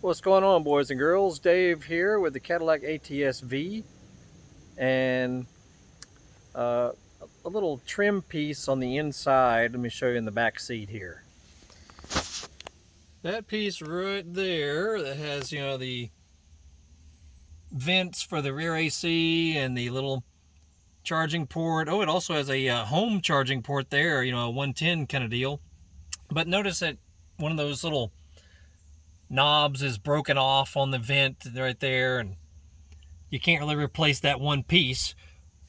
What's going on, boys and girls? Dave here with the Cadillac ATS-V and uh, a little trim piece on the inside. Let me show you in the back seat here. That piece right there that has, the vents for the rear AC and the little charging port. Oh, it also has a home charging port there, a 110 kind of deal. But notice that one of those little knobs is broken off on the vent right there, and you can't really replace that one piece,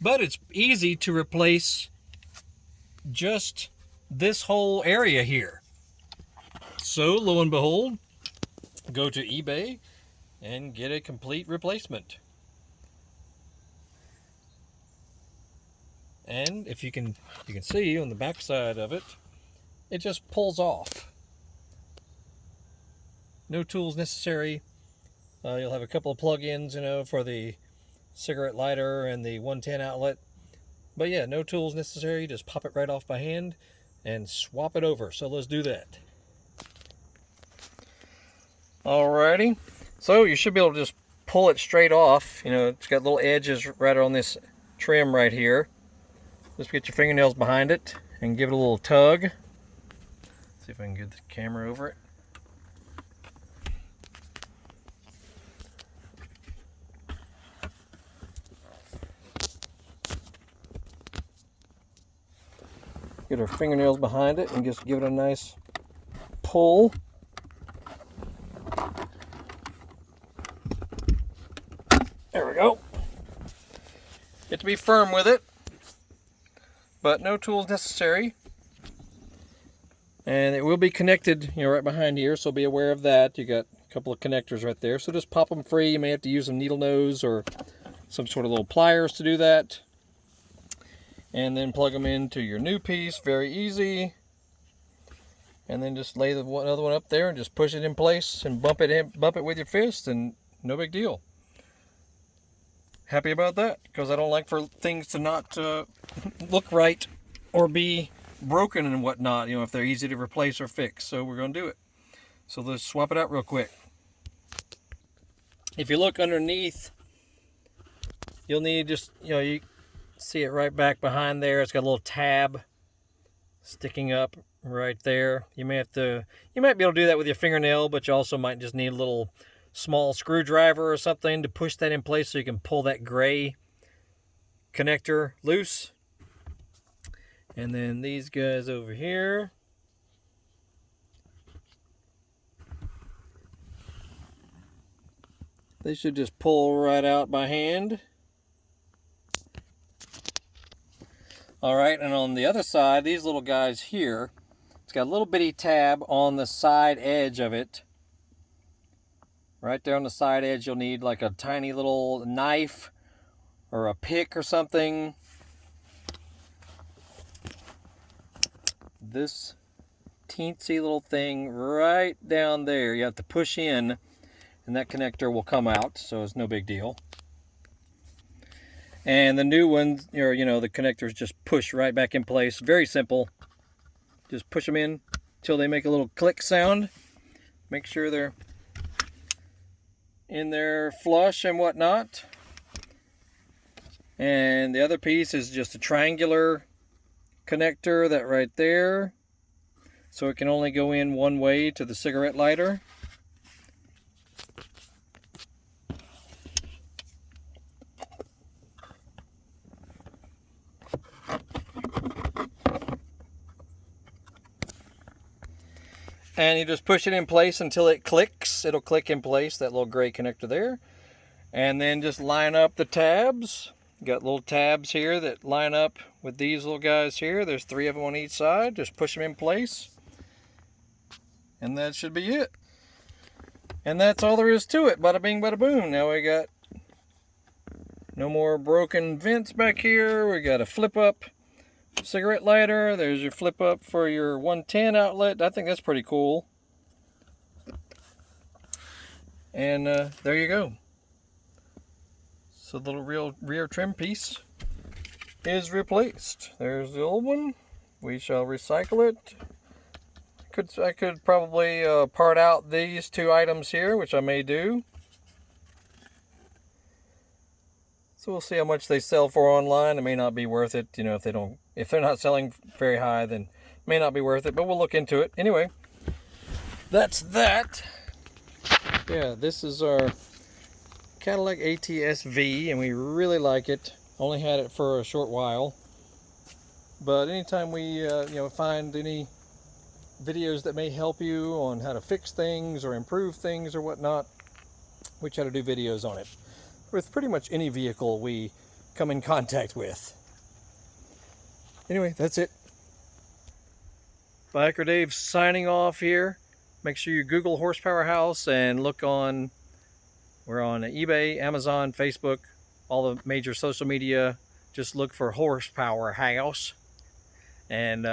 but it's easy to replace just this whole area here. So lo and behold, go to eBay and get a complete replacement. And if you can see on the back side of it, it just pulls off. No tools necessary. You'll have a couple of plug-ins, for the cigarette lighter and the 110 outlet. But yeah, no tools necessary. Just pop it right off by hand and swap it over. So let's do that. Alrighty. So you should be able to just pull it straight off. It's got little edges right on this trim right here. Just get your fingernails behind it and give it a little tug. See if I can get the camera over it. Get our fingernails behind it and just give it a nice pull. There we go. Get to be firm with it, but no tools necessary. And it will be connected, right behind here, so be aware of that. You got a couple of connectors right there, so just pop them free. You may have to use a needle nose or some sort of little pliers to do that. And then plug them into your new piece, very easy. And then just lay the other one up there and just push it in place and bump it with your fist, and no big deal. Happy about that, because I don't like for things to not look right or be broken and whatnot, if they're easy to replace or fix. So we're going to do it. So let's swap it out real quick. If you look underneath, you'll need just, you see it right back behind there. It's got a little tab sticking up right there. You might be able to do that with your fingernail, but you also might just need a little small screwdriver or something to push that in place so you can pull that gray connector loose. And then these guys over here, they should just pull right out by hand. All right, and on the other side, these little guys here, it's got a little bitty tab on the side edge of it. Right there on the side edge, you'll need like a tiny little knife or a pick or something. This teensy little thing right down there, you have to push in, and that connector will come out, so it's no big deal. And the new ones, the connectors just push right back in place. Very simple. Just push them in until they make a little click sound. Make sure they're in there flush and whatnot. And the other piece is just a triangular connector, that right there. So it can only go in one way to the cigarette lighter. And you just push it in place until it clicks. It'll click in place, that little gray connector there. And then just line up the tabs. You got little tabs here that line up with these little guys here. There's 3 of them on each side. Just push them in place. And that should be it. And that's all there is to it. Bada bing, bada boom. Now we got no more broken vents back here. We got a flip up cigarette lighter. There's your flip up for your 110 outlet. I think that's pretty cool. And there you go. So the little rear trim piece is replaced. There's the old one. We shall recycle it, I could probably part out these two items here, which I may do. So we'll see how much they sell for online. It may not be worth it, you know, if they're not selling very high, then it may not be worth it, but we'll look into it. Anyway, that's that. Yeah, this is our Cadillac ATS-V, and we really like it. Only had it for a short while. But anytime we you know, find any videos that may help you on how to fix things or improve things or whatnot, we try to do videos on it with pretty much any vehicle we come in contact with. Anyway, that's it. Biker Dave signing off here. Make sure you Google Horsepower House and look on, we're on eBay, Amazon, Facebook, all the major social media. Just look for Horsepower House. And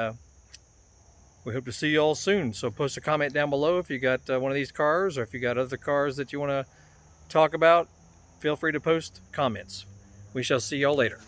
we hope to see you all soon. So post a comment down below if you got one of these cars, or if you got other cars that you want to talk about. Feel free to post comments. We shall see y'all later.